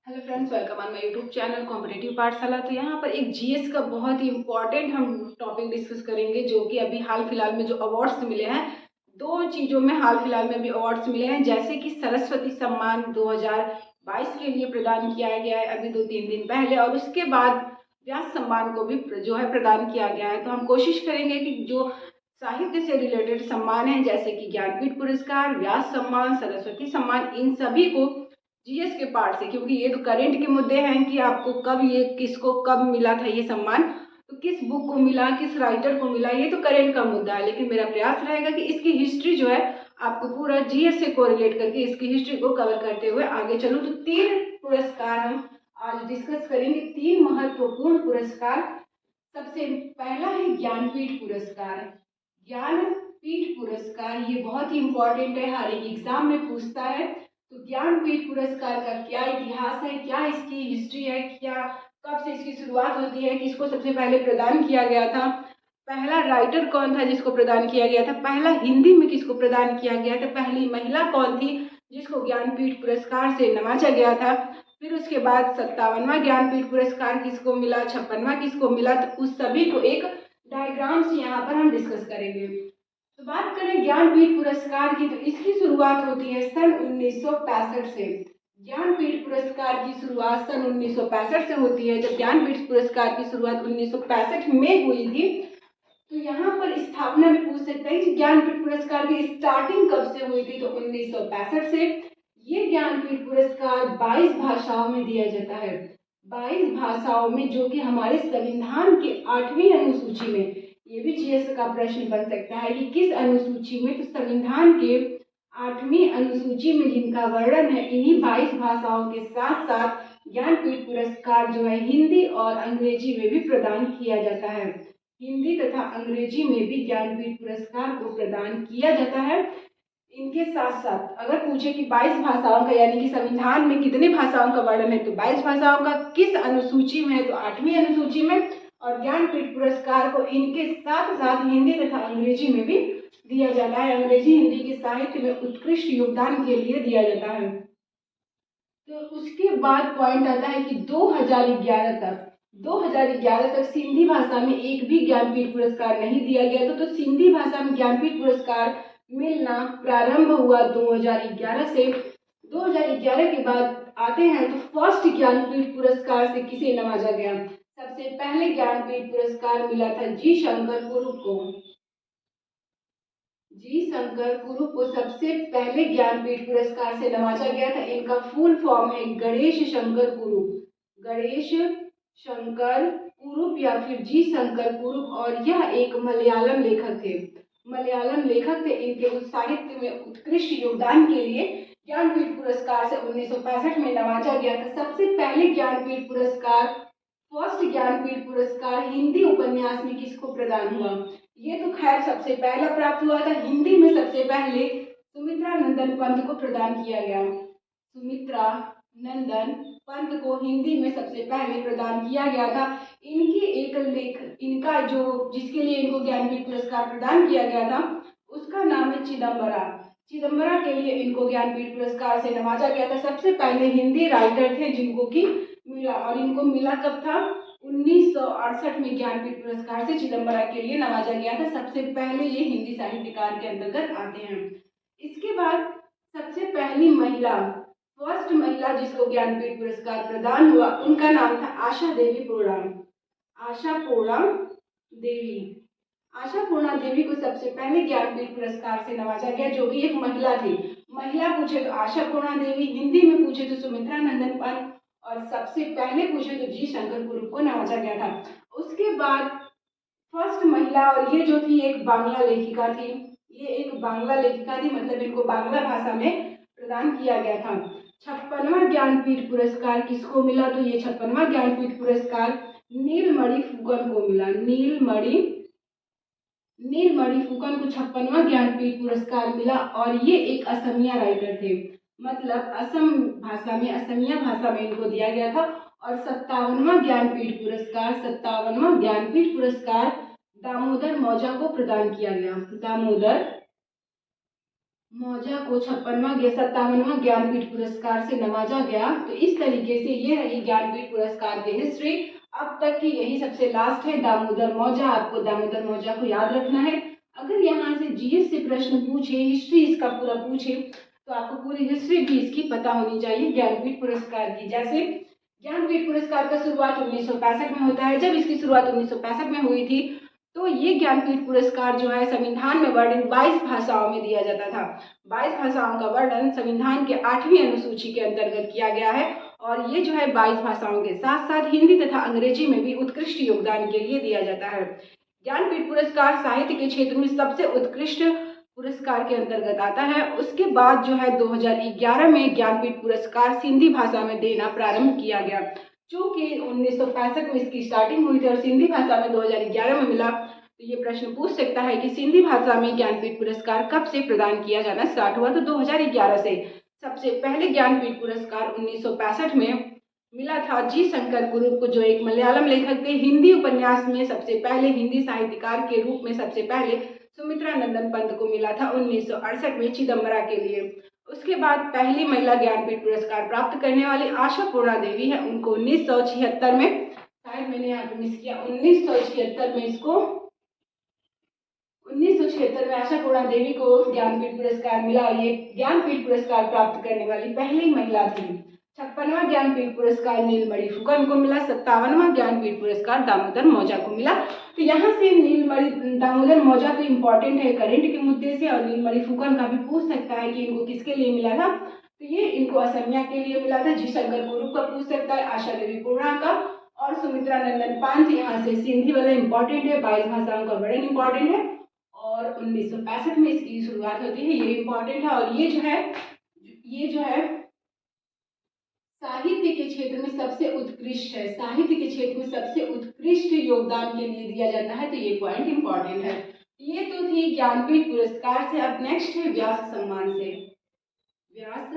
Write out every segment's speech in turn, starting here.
Hello friends, welcome on my YouTube channel competitive पाठशाला। तो यहाँ पर एक जीएस का बहुत ही इम्पोर्टेंट हम टॉपिक डिस्कस करेंगे, जो कि अभी हाल फिलहाल में जो अवार्ड्स मिले हैं, दो चीज़ों में हाल फिलहाल में अभी अवार्ड्स मिले हैं। जैसे कि सरस्वती सम्मान 2022 के लिए प्रदान किया गया है अभी 2-3 दिन पहले, और उसके बाद व्यास सम्मान को भी जो है प्रदान किया गया है। तो हम कोशिश करेंगे कि जो साहित्य से रिलेटेड सम्मान है, जैसे कि ज्ञानपीठ पुरस्कार, व्यास सम्मान, सरस्वती सम्मान, इन सभी को जीएस के पार्ट से, क्योंकि ये तो करेंट के मुद्दे हैं कि आपको कब ये किसको कब मिला था ये सम्मान, तो किस बुक को मिला, किस राइटर को मिला, ये तो करेंट का मुद्दा है। लेकिन मेरा प्रयास रहेगा कि इसकी हिस्ट्री जो है आपको पूरा जीएस से कोरिलेट करके इसकी हिस्ट्री को कवर करते हुए आगे चलूं। तो 3 पुरस्कार हम आज डिस्कस करेंगे, 3 महत्वपूर्ण पुरस्कार। सबसे पहला है ज्ञानपीठ पुरस्कार। ज्ञानपीठ पुरस्कार ये बहुत ही इम्पोर्टेंट है, हर एक एग्जाम में पूछता है। तो ज्ञानपीठ पुरस्कार का क्या इतिहास है, क्या इसकी हिस्ट्री है, क्या कब से इसकी शुरुआत होती है, किसको सबसे पहले प्रदान किया गया था, पहला राइटर कौन था जिसको प्रदान किया गया था, पहला हिंदी में किसको प्रदान किया गया था, पहली महिला कौन थी जिसको ज्ञानपीठ पुरस्कार से नवाजा गया था, फिर उसके बाद 57वां ज्ञानपीठ पुरस्कार किसको मिला, 56वां किसको मिला। तो उस सभी को एक डायग्राम से यहाँ पर हम डिस्कस करेंगे। तो बात करें ज्ञानपीठ पुरस्कार की, तो इसकी शुरुआत होती है सन 1965 से। ज्ञानपीठ पुरस्कार की शुरुआत सन 1965 से होती है। जब ज्ञानपीठ पुरस्कार की शुरुआत 1965 में हुई थी, तो यहाँ पर स्थापना भी पूछ सकते हैं कि ज्ञानपीठ पुरस्कार की स्टार्टिंग कब से हुई थी, तो 1965 से। ये ज्ञानपीठ पुरस्कार 22 भाषाओं में दिया जाता है, 22 भाषाओं में, जो कि हमारे संविधान के 8वीं अनुसूची में, ये भी जीएस का प्रश्न बन सकता है कि किस अनुसूची में, तो संविधान के 8वीं अनुसूची में जिनका वर्णन है, इन्हीं 22 भाषाओं के साथ साथ ज्ञानपीठ पुरस्कार जो है हिंदी और अंग्रेजी में भी प्रदान किया जाता है। हिंदी तथा अंग्रेजी में भी ज्ञानपीठ पुरस्कार को प्रदान किया जाता है। इनके साथ साथ अगर पूछे कि 22 भाषाओं का, यानी कि संविधान में कितने भाषाओं का वर्णन है, तो 22 भाषाओं का, किस अनुसूची में है, तो 8वीं अनुसूची में। और ज्ञानपीठ पुरस्कार को इनके साथ साथ हिंदी तथा अंग्रेजी में भी दिया जाता है। अंग्रेजी हिंदी के साहित्य में उत्कृष्ट योगदान के लिए दिया जाता है। तो उसके बाद पॉइंट आता है कि 2011 तक सिंधी भाषा में एक भी ज्ञानपीठ पुरस्कार नहीं दिया गया था। तो सिंधी भाषा में ज्ञानपीठ पुरस्कार मिलना प्रारंभ हुआ 2011 से। 2011 के बाद आते हैं तो फर्स्ट ज्ञानपीठ पुरस्कार से किसे नवाजा गया। सबसे पहले ज्ञानपीठ पुरस्कार मिला था जी शंकर कुरुप को। जी शंकर कुरुप को सबसे पहले ज्ञानपीठ पुरस्कार से नवाजा गया था। इनका फुल फॉर्म है गणेश शंकर कुरुप। गणेश शंकर कुरुप या फिर जी शंकर कुरुप, और यह एक मलयालम लेखक थे। मलयालम लेखक थे। इनके साहित्य में उत्कृष्ट योगदान के लिए ज्ञानपीठ पुरस्कार से 1965 में नवाजा गया था। सबसे पहले ज्ञानपीठ पुरस्कार, फर्स्ट ज्ञानपीठ पुरस्कार हिंदी उपन्यास में किसको प्रदान हुआ। ये तो खैर सबसे पहला प्राप्त हुआ था। हिंदी में सबसे पहले सुमित्रा नंदन पंत को प्रदान किया गया। सुमित्रा नंदन पंत को हिंदी में सबसे पहले प्रदान किया गया था। इनकी एक लेख, इनका जो जिसके लिए इनको ज्ञानपीठ पुरस्कार प्रदान किया गया था, उसका नाम है चिदम्बरा। चिदम्बरा के लिए इनको ज्ञानपीठ पुरस्कार से नवाजा गया था। सबसे पहले हिंदी राइटर थे जिनको की मिला, और इनको मिला कब था, 1968 में ज्ञानपीठ पुरस्कार से चिदम्बरा के लिए नवाजा गया था। सबसे पहले ये हिंदी साहित्यकार के अंतर्गत आते हैं। इसके बाद सबसे पहली महिला, फर्स्ट महिला जिसको ज्ञानपीठ पुरस्कार प्रदान हुआ, उनका नाम था आशा देवी पूर्णम। आशा पूर्णम देवी। आशा पूर्णा देवी को सबसे पहले ज्ञानपीठ पुरस्कार से नवाजा गया, जो कि एक महिला थी। महिला पूछे तो आशा पूर्णा देवी, हिंदी में पूछे तो सुमित्रा नंदन पंत, और सबसे पहले पूछे तो जी शंकर कुरुप को नवाजा गया था। उसके बाद फर्स्ट महिला, और ये जो थी एक बांग्ला लेखिका थी। ये एक बांग्ला लेखिका थी, मतलब इनको बांग्ला भाषा में प्रदान किया गया था। 56वां ज्ञानपीठ पुरस्कार किसको मिला, तो ये 56वां ज्ञानपीठ पुरस्कार नीलमणि फुकन को मिला। नीलमणि फुकन को 56वां ज्ञानपीठ पुरस्कार मिला, और ये एक असमिया राइटर थे, मतलब असम भाषा में, असमिया भाषा में इनको दिया गया था। और 57वां ज्ञानपीठ पुरस्कार दामोदर मौजा को प्रदान किया गया। दामोदर मौजा को 56वां या 57वां ज्ञानपीठ पुरस्कार से नवाजा गया। तो इस तरीके से ये रही ज्ञानपीठ पुरस्कार की हिस्ट्री। अब तक की यही सबसे लास्ट है दामोदर मौजा। आपको दामोदर मौजा को याद रखना है। अगर यहाँ से जीएस से प्रश्न पूछे, हिस्ट्री इसका पूरा पूछे, तो आपको पूरी हिस्ट्री भी इसकी पता होनी चाहिए ज्ञानपीठ पुरस्कार की। जैसे ज्ञानपीठ पुरस्कार का शुरुआत 1965 में होता है। जब इसकी शुरुआत 1965 में हुई थी, तो ये ज्ञानपीठ पुरस्कार जो है संविधान में वर्णित 22 भाषाओं में दिया जाता था। 22 भाषाओं का वर्णन संविधान के 8वीं अनुसूची के अंतर्गत किया गया है। और ये जो है 22 भाषाओं के साथ साथ हिंदी तथा अंग्रेजी में भी उत्कृष्ट योगदान के लिए दिया जाता है। ज्ञानपीठ पुरस्कार साहित्य के क्षेत्र में सबसे उत्कृष्ट पुरस्कार के अंतर्गत आता है। उसके बाद जो है 2011 में ज्ञानपीठ पुरस्कार सिंधी भाषा में देना प्रारंभ किया गया। चूंकि 1965 में इसकी स्टार्टिंग हुई थी और सिंधी भाषा में 2011 में मिला, तो ये प्रश्न पूछ सकता है कि सिंधी भाषा में ज्ञानपीठ पुरस्कार कब से प्रदान किया जाना स्टार्ट हुआ। तो 2011 से। सबसे पहले ज्ञानपीठ पुरस्कार 1965 में मिला था जी शंकर कुरुप को, जो एक मलयालम लेखक थे। हिंदी उपन्यास में सबसे पहले, हिंदी साहित्यकार के रूप में सबसे पहले सुमित्रा नंदन पंत को मिला था 1968 में चिदम्बरा के लिए। उसके बाद पहली महिला ज्ञानपीठ पुरस्कार प्राप्त करने वाली आशा पूर्णा देवी है। उनको 1976 में, शायद मैंने यहाँ पे मिस किया, 1976 में इसको 1976 में आशा पूर्णा देवी को ज्ञानपीठ पुरस्कार मिला और ये ज्ञानपीठ पुरस्कार प्राप्त करने वाली पहली महिला थी। 56वां ज्ञानपीठ पुरस्कार नीलमणि फुकन को मिला। 57वां ज्ञानपीठ पुरस्कार दामोदर मौजा को मिला। तो यहाँ से नीलमणि दामोदर मौजा तो इम्पोर्टेंट है करंट के मुद्दे से, और नीलमणि फुकन का भी पूछ सकता है कि इनको किसके लिए मिला था। तो ये इनको असमिया के लिए मिला था। जी शंकर कुरुप का पूछ सकता है, आशा देवी पूर्णा का, और सुमित्रा नंदन पांत। यहाँ से सिंधी वाला इम्पोर्टेंट है, 22 भाषाओं का वर्णन इम्पोर्टेंट है, और 1965 में इसकी शुरुआत होती है, ये इम्पोर्टेंट है। और ये जो है साहित्य के क्षेत्र में सबसे उत्कृष्ट है, साहित्य के क्षेत्र में सबसे उत्कृष्ट योगदान के लिए दिया जाता है। तो ये पॉइंट इम्पोर्टेंट है। ये तो थी ज्ञानपीठ पुरस्कार से। अब नेक्स्ट है व्यास सम्मान से। व्यास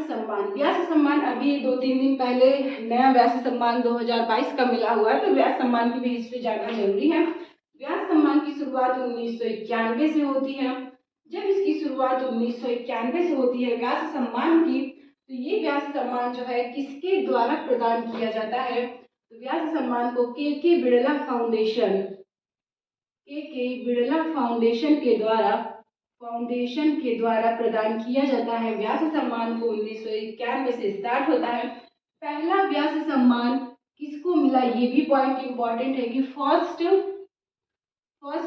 सम्मान। व्यास सम्मान अभी 2-3 दिन पहले नया व्यास सम्मान 2022 का मिला हुआ है। तो व्यास सम्मान की भी हिस्ट्री जानना जरूरी है। व्यास सम्मान की शुरुआत 1991 से होती है। जब इसकी शुरुआत 1991 से होती है व्यास सम्मान की, तो ये व्यास सम्मान जो है किसके द्वारा प्रदान किया जाता है। तो व्यास सम्मान को के बिड़ला फाउंडेशन, के बिड़ला फाउंडेशन के द्वारा प्रदान किया जाता है। व्यास सम्मान को 1991 से स्टार्ट होता है। पहला व्यास सम्मान किसको मिला, ये भी पॉइंट इंपॉर्टेंट है कि फर्स्ट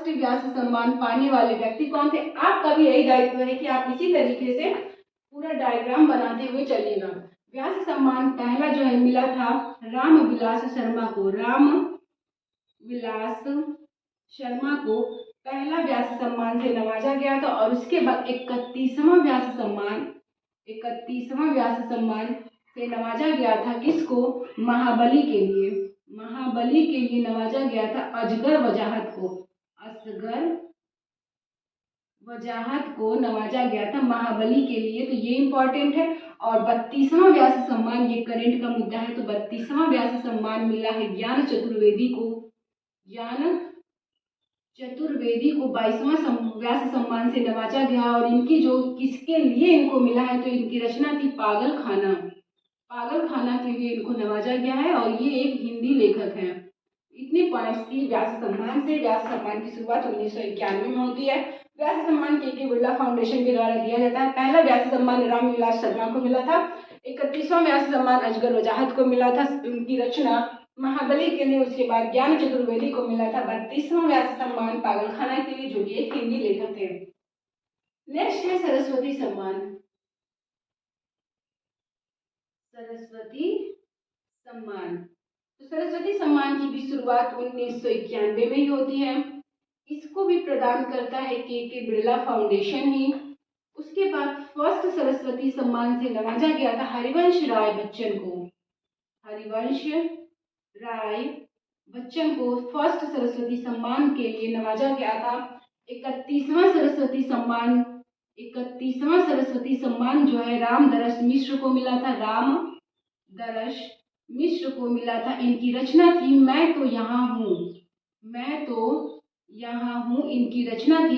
व्यास सम्मान पाने वाले व्यक्ति कौन थे। आपका भी यही दायित्व है कि आप इसी तरीके से पूरा डायग्राम बनाते हुए चलिएगा। व्यास सम्मान पहला जो है मिला था राम विलास शर्मा को। राम विलास शर्मा को पहला व्यास सम्मान से नवाजा गया था। और उसके बाद 31वां व्यास सम्मान से नवाजा गया था किसको, महाबली के लिए। महाबली के लिए नवाजा गया था असगर वजाहत को नवाजा गया था महाबली के लिए। तो ये इंपॉर्टेंट है। और 32वां व्यास सम्मान, ये करंट का मुद्दा है, तो 32वां व्यास सम्मान मिला है ज्ञान चतुर्वेदी को। ज्ञान चतुर्वेदी को 22वां व्यास सम्मान से नवाजा गया। और इनकी जो किसके लिए इनको मिला है, तो इनकी रचना थी पागल खाना के लिए इनको नवाजा गया है। और ये एक हिंदी लेखक हैं। इतने पॉइंट्स थी व्यास सम्मान से। व्यास सम्मान की शुरुआत 1991 में होती है। व्यास सम्मान के बिड़ला फाउंडेशन के द्वारा दिया जाता है। पहला व्यास सम्मान रामविलास शर्मा को मिला था। 31वां व्यास सम्मान असगर वजाहत को मिला था, उनकी रचना महाबली के लिए। उसके बाद ज्ञान चतुर्वेदी को मिला था 32वां व्यास सम्मान पागलखाना के लिए, जो कि एक हिंदी लेखक थे। नेक्स्ट है सरस्वती सम्मान। तो सरस्वती सम्मान की भी शुरुआत 1991 में ही होती है। इसको भी प्रदान करता है के बिड़ला फाउंडेशन ही। उसके बाद फर्स्ट सरस्वती सम्मान से नवाजा गया था हरिवंश राय बच्चन को फर्स्ट सरस्वती सम्मान के लिए नवाजा गया था। 31वां सरस्वती सम्मान जो है रामदरस मिश्र को मिला था। इनकी रचना थी मैं तो यहाँ हूँ इनकी रचना थी।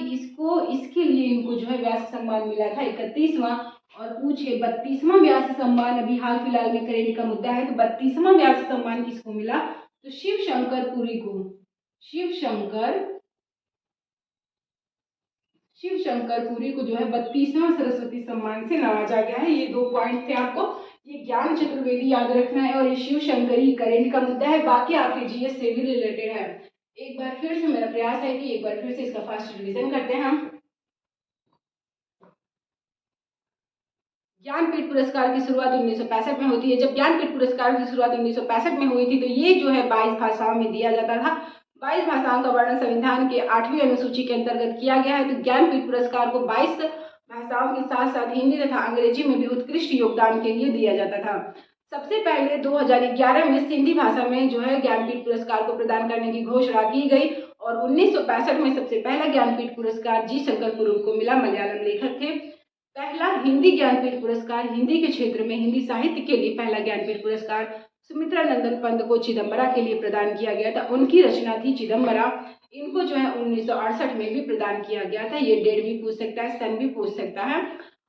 इसके लिए इनको जो है व्यास सम्मान मिला था 31वां। और पूछे 32वां व्यास सम्मान अभी हाल फिलहाल में करेंगे का मुद्दा है, तो 32वां व्यास सम्मान किसको मिला, तो शिव शंकर पुरी को। शिव शंकर पुरी को जो है 32वां सरस्वती सम्मान से नवाजा गया है। ये 2 पॉइंट थे आपको। ये ज्ञान चतुर्वेदी याद रखना है और ये शिव शंकरी करेंट का मुद्दा है, बाकी आपके जीएस से भी रिलेटेड है। एक बार फिर से मेरा प्रयास है कि एक बार फिर से इसका फास्ट रिवीजन करते हैं हम। ज्ञानपीठ पुरस्कार की शुरुआत 1965 में होती है। जब ज्ञानपीठ पुरस्कार की शुरुआत 1965 में हुई थी तो ये जो है 22 भाषाओं में दिया जाता था। 22 भाषाओं का वर्णन संविधान के 8वीं अनुसूची के अंतर्गत किया गया है। तो ज्ञानपीठ पुरस्कार को 22 भाषाओं के साथ साथ हिंदी तथा अंग्रेजी में भी उत्कृष्ट योगदान के लिए दिया जाता था। सबसे पहले 2011 में सिंधी भाषा में जो है ज्ञानपीठ पुरस्कार को प्रदान करने की घोषणा की गई और 1965 में सबसे पहला ज्ञानपीठ पुरस्कार जी शंकर पुरुष को मिला, मलयालम लेखक थे। पहला हिंदी ज्ञानपीठ पुरस्कार हिंदी के क्षेत्र में हिंदी साहित्य के लिए पहला ज्ञानपीठ पुरस्कार सुमित्रा नंदन पंत को चिदम्बरा के लिए प्रदान किया गया था। उनकी रचना थी चिदम्बरा। इनको जो है 1968 में भी प्रदान किया गया था। ये डेट भी पूछ सकता है, सन भी पूछ सकता है।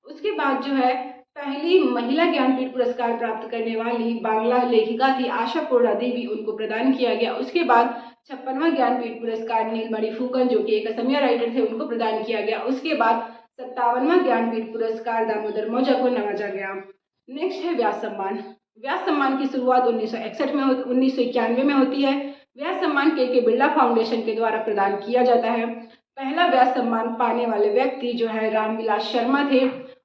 उसके बाद जो है पहली महिला ज्ञानपीठ पुरस्कार प्राप्त करने वाली बांग्ला लेखिका थी आशा पूर्णा देवी, उनको प्रदान किया गया। उसके बाद 56वां ज्ञानपीठ पुरस्कार नीलमणि फुकन जो कि एक असमिया राइटर थे, उनको प्रदान किया गया। उसके बाद 57वां ज्ञानपीठ पुरस्कार दामोदर मौजा को नवाजा गया। नेक्स्ट है व्यास सम्मान। व्यास सम्मान की शुरुआत 1991 में होती है। व्यास सम्मान के बिरला फाउंडेशन के द्वारा प्रदान किया जाता है। पहला व्यास सम्मान पाने वाले व्यक्ति जो है रामविलास शर्मा थे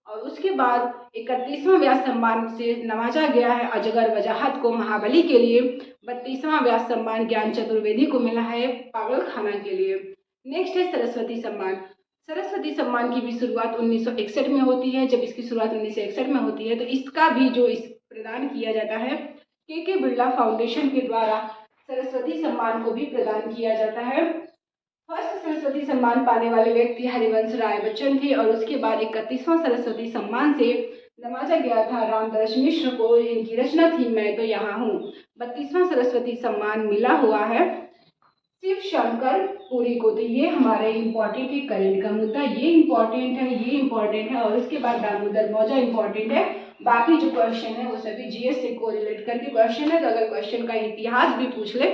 और उसके बाद 31वां व्यास सम्मान से नवाजा गया है अजगर वजाहत को महाबली के लिए। 32वां व्यास सम्मान ज्ञान चतुर्वेदी को मिला है पागल खाना के लिए। नेक्स्ट है सरस्वती सम्मान। सरस्वती सम्मान की भी शुरुआत 1961 में होती है। जब इसकी शुरुआत 1961 में होती है तो इसका भी जो इस प्रदान किया जाता है के बिरला फाउंडेशन के द्वारा सरस्वती सम्मान को भी प्रदान किया जाता है। फर्स्ट सरस्वती सम्मान पाने वाले व्यक्ति हरिवंश राय बच्चन थे और उसके बाद 31वां सरस्वती सम्मान से नवाजा गया था रामदर्श मिश्र को। इनकी रचना थी मैं तो यहाँ हूँ। 32वां सरस्वती सम्मान मिला हुआ है शिव शंकर पुरी को। तो ये हमारे इम्पोर्टेंट है करंट का मुद्दा, ये इम्पोर्टेंट है और उसके बाद दामोदर मौजा इम्पोर्टेंट है। बाकी जो क्वेश्चन है वो सभी जीएस से कोरिलेट करके क्वेश्चन है। तो अगर क्वेश्चन का इतिहास भी पूछ ले,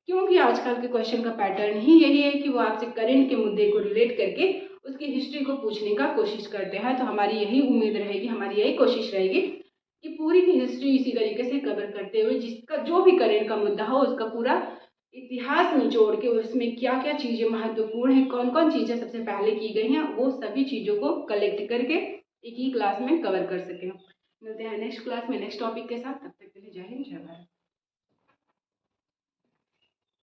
क्योंकि आजकल के क्वेश्चन का पैटर्न ही यही है कि वो आपसे करंट के मुद्दे को रिलेट करके उसकी हिस्ट्री को पूछने का कोशिश करते हैं। तो हमारी यही उम्मीद रहेगी, हमारी यही कोशिश रहेगी कि पूरी की हिस्ट्री इसी तरीके से कवर करते हुए जिसका जो भी करंट का मुद्दा हो उसका पूरा इतिहास में जोड़ के उसमें क्या क्या चीज़ें महत्वपूर्ण हैं, कौन कौन चीज़ें सबसे पहले की गई हैं, वो सभी चीज़ों को कलेक्ट करके एक ही क्लास में कवर कर सकें। मिलते हैं नेक्स्ट क्लास में नेक्स्ट टॉपिक के साथ। तब तक के लिए जय हिंद जय भारत।